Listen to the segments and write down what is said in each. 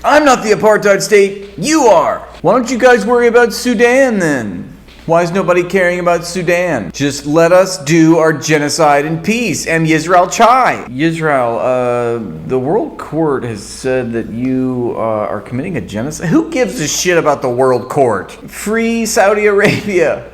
I'm not the apartheid state, you are. Why don't you guys worry about Sudan then? Why is nobody caring about Sudan? Just let us do our genocide in peace. Am Yisrael Chai. Yisrael, the World Court has said that you are committing a genocide. Who gives a shit about the World Court? Free Saudi Arabia.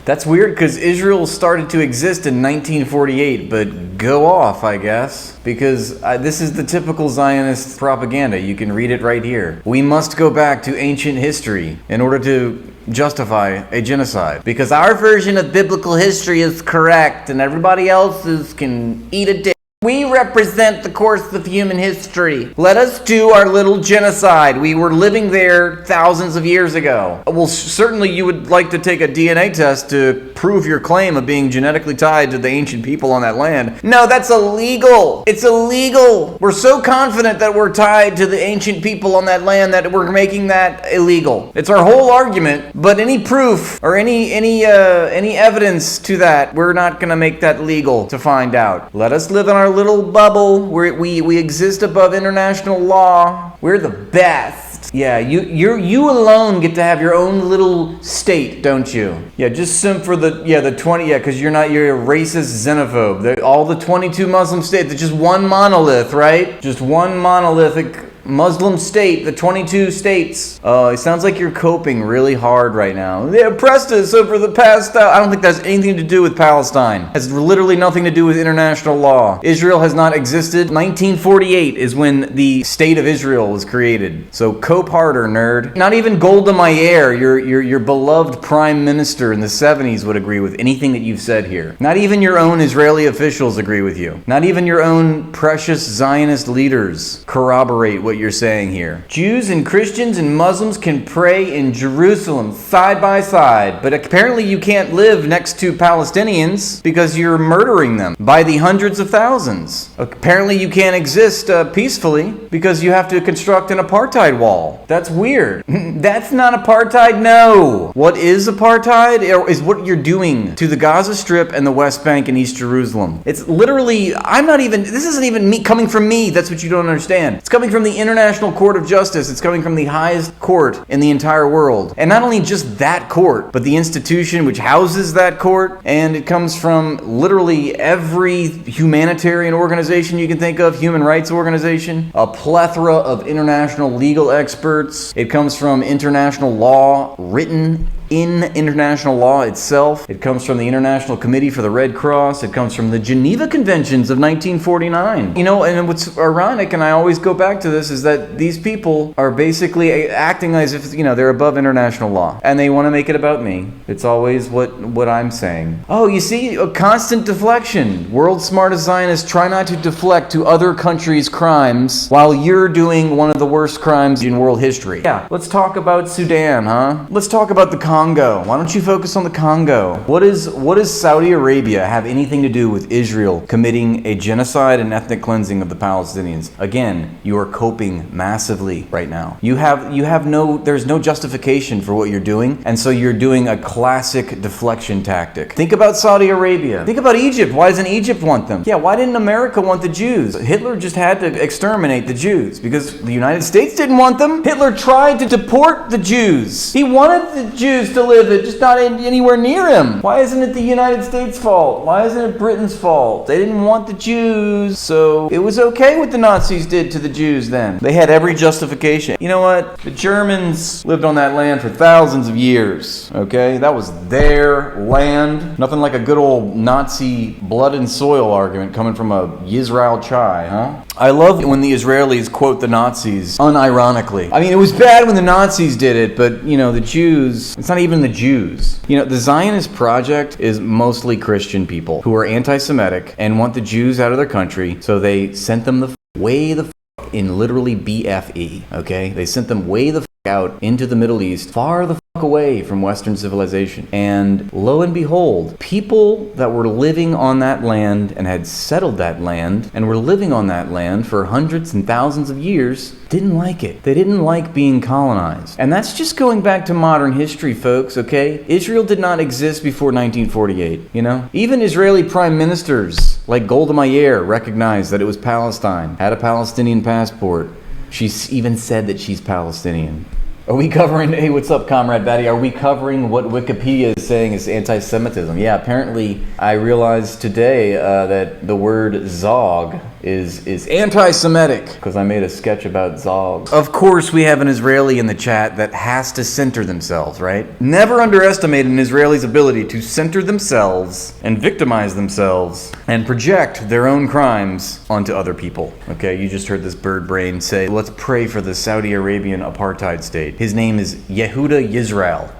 That's weird because Israel started to exist in 1948, but go off, I guess, because this is the typical Zionist propaganda. You can read it right here. We must go back to ancient history in order to justify a genocide because our version of biblical history is correct and everybody else's can eat a dick. We represent the course of human history. Let us do our little genocide. We were living there thousands of years ago. Well, certainly you would like to take a DNA test to prove your claim of being genetically tied to the ancient people on that land. No, that's illegal. It's illegal. We're so confident that we're tied to the ancient people on that land that we're making that illegal. It's our whole argument, but any proof or any evidence to that, we're not going to make that legal to find out. Let us live in our little bubble where we exist above international law. We're the best. Yeah, you alone get to have your own little state, don't you? Yeah, just simp for the 20, because you're a racist xenophobe. All the 22 Muslim states, it's just one monolith, right? Just one monolithic Muslim state, the 22 states. It sounds like you're coping really hard right now. They oppressed us over the past, I don't think that's anything to do with Palestine. It has literally nothing to do with international law. Israel has not existed. 1948 is when the state of Israel was created. So cope harder, nerd. Not even Golda Meir, your beloved prime minister in the 70s would agree with anything that you've said here. Not even your own Israeli officials agree with you. Not even your own precious Zionist leaders corroborate what you're saying here. Jews and Christians and Muslims can pray in Jerusalem side by side, but apparently you can't live next to Palestinians because you're murdering them by the hundreds of thousands. Apparently you can't exist peacefully because you have to construct an apartheid wall. That's weird. That's not apartheid, no. What is apartheid is what you're doing to the Gaza Strip and the West Bank and East Jerusalem. It's literally, this isn't even me coming from me. That's what you don't understand. It's coming from the International Court of Justice. It's coming from the highest court in the entire world. And not only just that court, but the institution which houses that court. And it comes from literally every humanitarian organization you can think of, human rights organization, a plethora of international legal experts. It comes from international law written in international law itself. It comes from the International Committee for the Red Cross. It comes from the Geneva Conventions of 1949. And what's ironic, and I always go back to this, is that these people are basically acting as if, they're above international law. And they want to make it about me. It's always what I'm saying. Oh, you see, a constant deflection. World's smartest Zionists try not to deflect to other countries' crimes while you're doing one of the worst crimes in world history. Yeah, let's talk about Sudan, huh? Let's talk about the Congo. Why don't you focus on the Congo? What does Saudi Arabia have anything to do with Israel committing a genocide and ethnic cleansing of the Palestinians? Again, you are coping massively right now. There's no justification for what you're doing, and so you're doing a classic deflection tactic. Think about Saudi Arabia. Think about Egypt. Why doesn't Egypt want them? Yeah, why didn't America want the Jews? Hitler just had to exterminate the Jews because the United States didn't want them. Hitler tried to deport the Jews. He wanted the Jews to live it, just not anywhere near him. Why isn't it the United States' fault? Why isn't it Britain's fault? They didn't want the Jews, so it was okay what the Nazis did to the Jews then. They had every justification. You know what? The Germans lived on that land for thousands of years, okay? That was their land. Nothing like a good old Nazi blood and soil argument coming from a Yisrael Chai, huh? I love when the Israelis quote the Nazis unironically. I mean, it was bad when the Nazis did it, but, the Jews, it's not even the Jews. The Zionist project is mostly Christian people who are anti-Semitic and want the Jews out of their country, so they sent them way the in literally BFE, okay? They sent them way the out into the Middle East, far the fuck away from Western civilization. And lo and behold, people that were living on that land and had settled that land and were living on that land for hundreds and thousands of years didn't like it. They didn't like being colonized. And that's just going back to modern history, folks, okay? Israel did not exist before 1948, you know? Even Israeli prime ministers like Golda Meir recognized that it was Palestine, had a Palestinian passport. She's even said that she's Palestinian. Are we covering, hey, what's up, Comrade Batty? Are we covering what Wikipedia is saying is anti-Semitism? Yeah, apparently I realized today that the word Zog is anti-Semitic, because I made a sketch about Zog. Of course, we have an Israeli in the chat that has to center themselves, right? Never underestimate an Israeli's ability to center themselves and victimize themselves and project their own crimes onto other people. Okay, you just heard this bird brain say, let's pray for the Saudi Arabian apartheid state. His name is Yehuda Yisrael.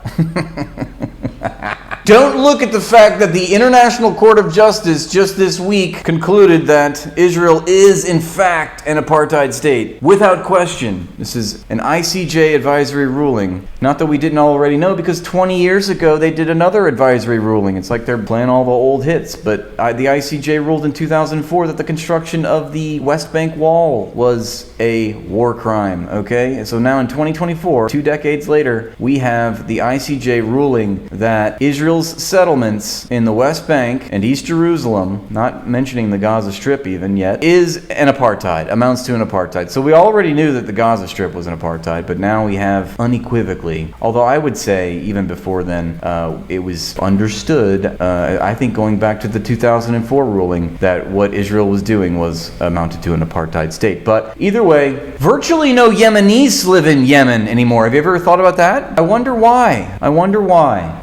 Don't look at the fact that the International Court of Justice just this week concluded that Israel is in fact an apartheid state. Without question. This is an ICJ advisory ruling. Not that we didn't already know, because 20 years ago they did another advisory ruling. It's like they're playing all the old hits. But the ICJ ruled in 2004 that the construction of the West Bank Wall was a war crime. Okay? And so now in 2024, 2 decades later, we have the ICJ ruling that Israel's settlements in the West Bank and East Jerusalem, not mentioning the Gaza Strip even yet, is an apartheid, amounts to an apartheid. So we already knew that the Gaza Strip was an apartheid, but now we have unequivocally, although I would say even before then, it was understood, I think going back to the 2004 ruling, that what Israel was doing was amounted to an apartheid state. But either way, virtually no Yemenis live in Yemen anymore. Have you ever thought about that? I wonder why.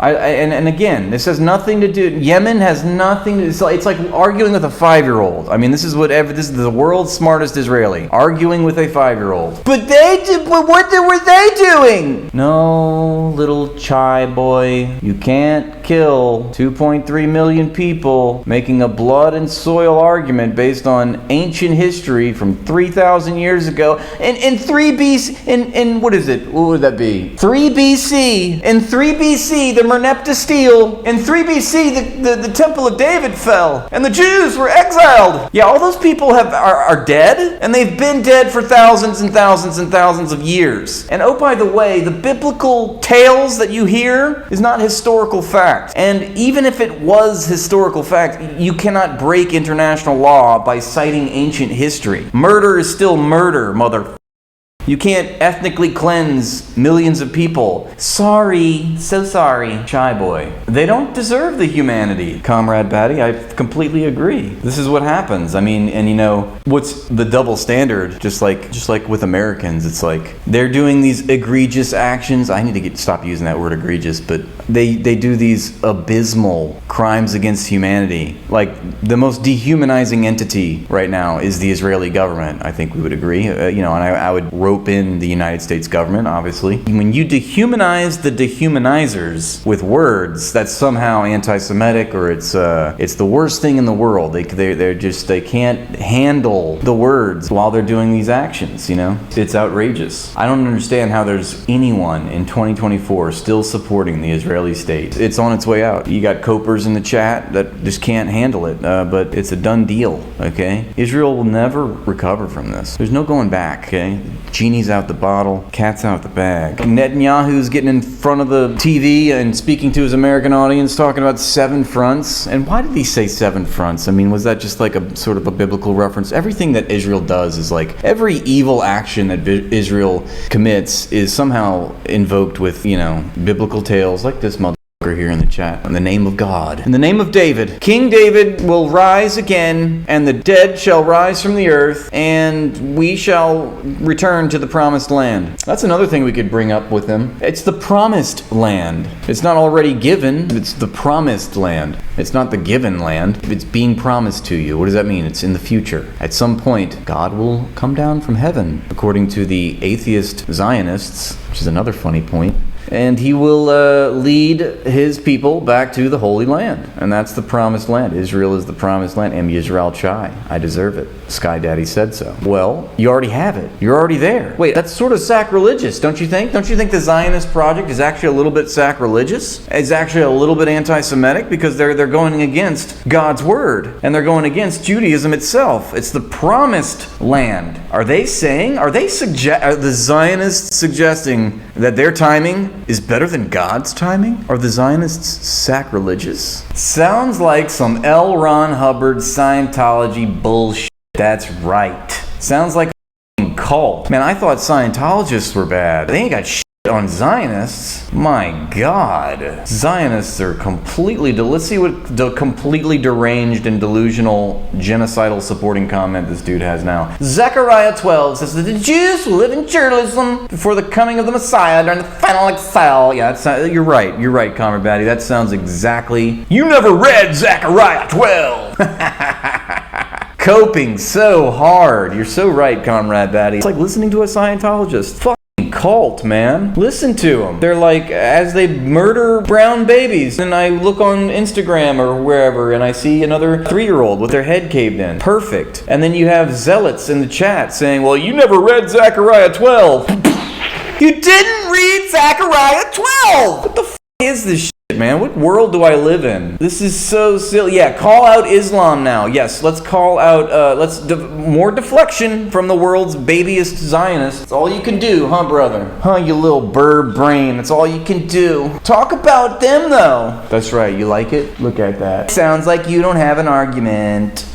And again, this has nothing to do. Yemen has nothing to. It's like arguing with a 5-year-old. I mean, this is the world's smartest Israeli arguing with a 5-year-old. But what were they doing? No, little chai boy, you can't kill 2.3 million people making a blood and soil argument based on ancient history from 3,000 years ago. In 3 BC, in what is it? What would that be? 3 BC. In 3 BC, the Merneptah Stele. In 3 BC, the Temple of David fell, and the Jews were exiled. Yeah, all those people are dead, and they've been dead for thousands and thousands and thousands of years. And oh, by the way, the biblical tales that you hear is not historical fact. And even if it was historical fact, you cannot break international law by citing ancient history. Murder is still murder, mother. You can't ethnically cleanse millions of people. Sorry, so sorry, shy boy. They don't deserve the humanity, Comrade Batty. I completely agree. This is what happens. I mean, and you know, what's the double standard? Just like with Americans, it's like they're doing these egregious actions. I need to stop using that word egregious, but they do these abysmal crimes against humanity. Like the most dehumanizing entity right now is the Israeli government. I think we would agree. And I would rope in the United States government, obviously. When you dehumanize the dehumanizers with words, that's somehow anti-Semitic, or it's the worst thing in the world. They can't handle the words while they're doing these actions. It's outrageous. I don't understand how there's anyone in 2024 still supporting the Israeli state. It's on its way out. You got copers in the chat that just can't handle it, but it's a done deal. Okay, Israel will never recover from this. There's no going back. Okay. Genie's out the bottle, cat's out the bag. Netanyahu's getting in front of the TV and speaking to his American audience, talking about 7 fronts. And why did he say 7 fronts? I mean, was that just like a sort of a biblical reference? Everything that Israel does is like, every evil action that Israel commits is somehow invoked with, biblical tales like this mother here in the chat. In the name of God, in the name of David, King David will rise again, and the dead shall rise from the earth, and we shall return to the promised land. That's another thing we could bring up with him. It's the promised land. It's not already given. It's the promised land. It's not the given land. It's being promised to you. What does that mean? It's in the future. At some point, God will come down from heaven, according to the atheist Zionists, which is another funny point. And he will lead his people back to the Holy Land. And that's the promised land. Israel is the promised land. Am Yisrael Chai. I deserve it. Sky Daddy said so. Well, you already have it. You're already there. Wait, that's sort of sacrilegious, don't you think? Don't you think the Zionist project is actually a little bit sacrilegious? It's actually a little bit anti-Semitic because they're going against God's word. And they're going against Judaism itself. It's the promised land. Are the Zionists suggesting that their timing is better than God's timing? Are the Zionists sacrilegious? Sounds like some L. Ron Hubbard Scientology bullshit. That's right. Sounds like a cult. Man, I thought Scientologists were bad. They ain't got shit on Zionists. My God. Zionists are completely... Let's see what the completely deranged and delusional genocidal supporting comment this dude has now. Zechariah 12 says that the Jews will live in Jerusalem before the coming of the Messiah during the final exile. Yeah, you're right. You're right, Comrade Batty. That sounds exactly... You never read Zechariah 12! Coping so hard. You're so right, Comrade Batty. It's like listening to a Scientologist. Fucking cult, man. Listen to them. They're like, as they murder brown babies, and I look on Instagram or wherever, and I see another 3-year-old with their head caved in. Perfect. And then you have zealots in the chat saying, well, you never read Zechariah 12. You didn't read Zechariah 12! What the f*** is this shit? Man, what world do I live in? This is so silly. Yeah, call out Islam now. Yes, let's call out, more deflection from the world's babyest Zionists. That's all you can do, huh, brother? Huh, you little bird brain. That's all you can do. Talk about them, though. That's right, you like it? Look at that. Sounds like you don't have an argument.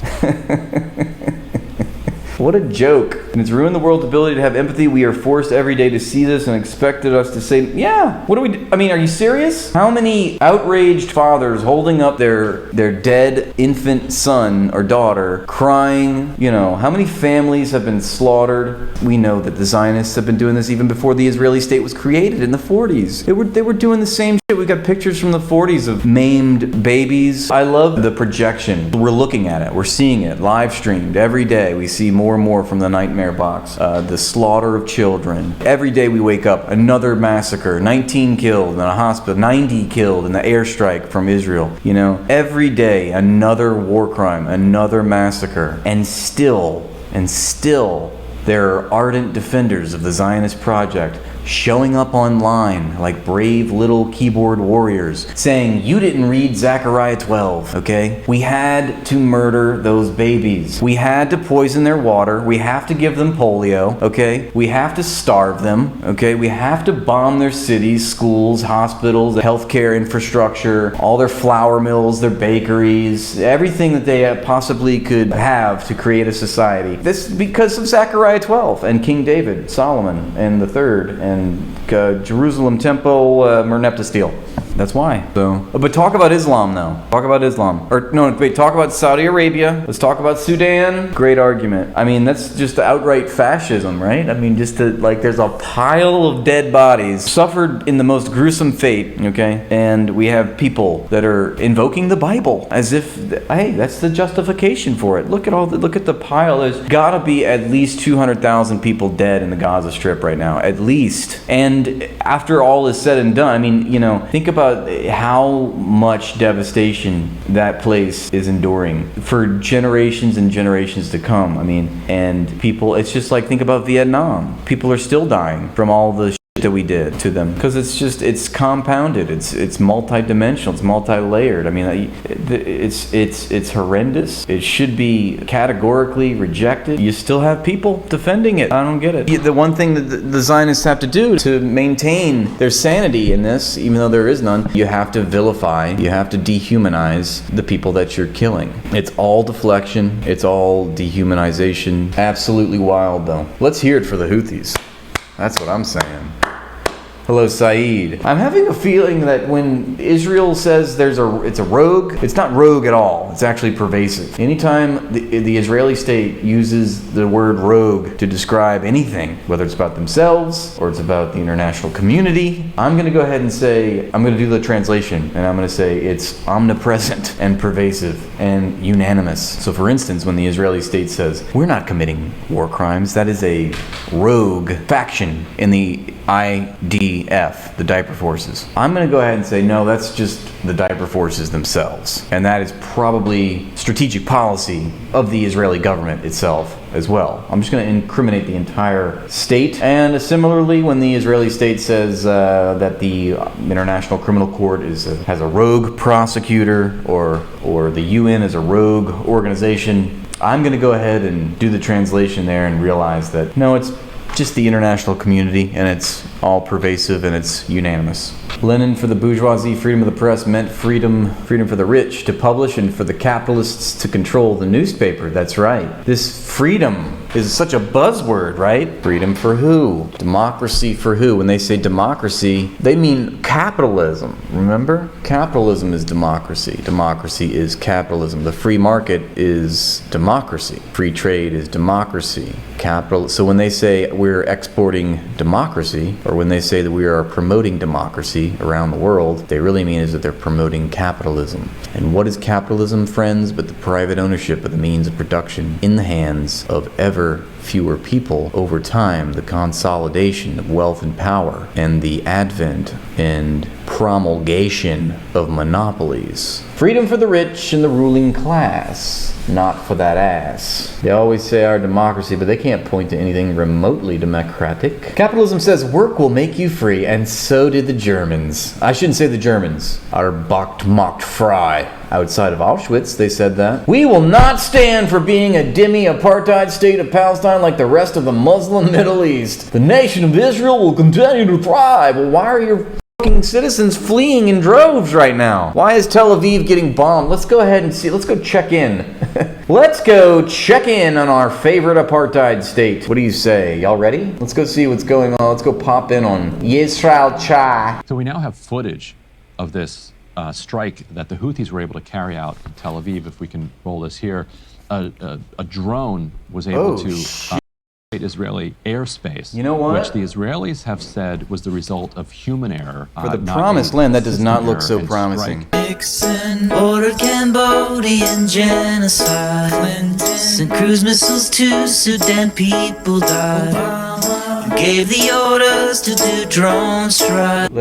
What a joke. And it's ruined the world's ability to have empathy. We are forced every day to see this and expected us to say, yeah, what do we do? I mean, are you serious? How many outraged fathers holding up their dead infant son or daughter crying? You know, how many families have been slaughtered? We know that the Zionists have been doing this even before the Israeli state was created in the 40s. They were doing the same shit. We've got pictures from the 40s of maimed babies. I love the projection. We're looking at it. We're seeing it live streamed every day. We see more and more from the nightmare box. The slaughter of children. Every day we wake up, another massacre. 19 killed in a hospital. 90 killed in the airstrike from Israel. You know, every day another war crime, another massacre. And still, there are ardent defenders of the Zionist project showing up online like brave little keyboard warriors saying, you didn't read Zechariah 12, okay? We had to murder those babies. We had to poison their water. We have to give them polio, okay? We have to starve them, okay? We have to bomb their cities, schools, hospitals, healthcare infrastructure, all their flour mills, their bakeries, everything that they possibly could have to create a society. This because of Zechariah 12 and King David, Solomon, and the third, and Jerusalem Temple, Merneptah Steel. That's why. So, but talk about Islam now. Talk about Islam. Or no, wait, talk about Saudi Arabia. Let's talk about Sudan. Great argument. I mean, that's just outright fascism, right? I mean, there's a pile of dead bodies suffered in the most gruesome fate, okay? And we have people that are invoking the Bible as if, hey, that's the justification for it. Look at the pile. There's gotta be at least 200,000 people dead in the Gaza Strip right now. At least. And after all is said and done, I mean, you know, think about how much devastation that place is enduring for generations and generations to come. I mean, and people, it's just like, think about Vietnam. People are still dying from all the shit that we did to them because it's compounded, it's multi-dimensional, it's multi-layered. I mean, it's horrendous. It should be categorically rejected. You still have people defending it. I don't get it. The one thing that the Zionists have to do to maintain their sanity in this, even though there is none, you have to vilify, you have to dehumanize the people that you're killing. It's all deflection, it's all dehumanization. Absolutely wild, though. Let's hear it for the Houthis. That's what I'm saying. Hello, Saeed. I'm having a feeling that when Israel says it's a rogue, it's not rogue at all. It's actually pervasive. Anytime the Israeli state uses the word rogue to describe anything, whether it's about themselves or it's about the international community, I'm going to go ahead and say, I'm going to do the translation, and I'm going to say it's omnipresent and pervasive and unanimous. So for instance, when the Israeli state says, we're not committing war crimes, that is a rogue faction in the IDF. IDF, the diaper forces. I'm going to go ahead and say, no, that's just the diaper forces themselves. And that is probably strategic policy of the Israeli government itself as well. I'm just going to incriminate the entire state. And similarly, when the Israeli state says that the International Criminal Court has a rogue prosecutor, or the UN is a rogue organization, I'm going to go ahead and do the translation there and realize that, no, it's just the international community, and it's all pervasive and it's unanimous. Lenin for the bourgeoisie, freedom of the press meant freedom for the rich to publish and for the capitalists to control the newspaper. That's right. This freedom is such a buzzword, right? Freedom for who? Democracy for who? When they say democracy, they mean capitalism. Remember? Capitalism is democracy. Democracy is capitalism. The free market is democracy. Free trade is democracy. So when they say we're exporting democracy, or when they say that we are promoting democracy around the world, they really mean is that they're promoting capitalism. And what is capitalism, friends, but the private ownership of the means of production in the hands of ever fewer people over time, the consolidation of wealth and power, and the advent and promulgation of monopolies. Freedom for the rich and the ruling class, not for that ass. They always say our democracy, but they can't point to anything remotely democratic. Capitalism says work will make you free, and so did the Germans. I shouldn't say the Germans. Our macht frei. Outside of Auschwitz, they said that. We will not stand for being a demi-apartheid state of Palestine like the rest of the Muslim Middle East. The nation of Israel will continue to thrive. Well, why are your fucking citizens fleeing in droves right now? Why is Tel Aviv getting bombed? Let's go ahead and see. Let's go check in. Let's go check in on our favorite apartheid state. What do you say? Y'all ready? Let's go see what's going on. Let's go pop in on Yisrael Chai. So we now have footage of this strike that the Houthis were able to carry out in Tel Aviv. If we can roll this here, a drone was able to Israeli airspace. You know what? Which the Israelis have said was the result of human error. For the promised land, that does not look so promising. Nixon ordered Cambodian genocide. When sent cruise missiles to Sudan, people died. Gave the orders to do drone strike.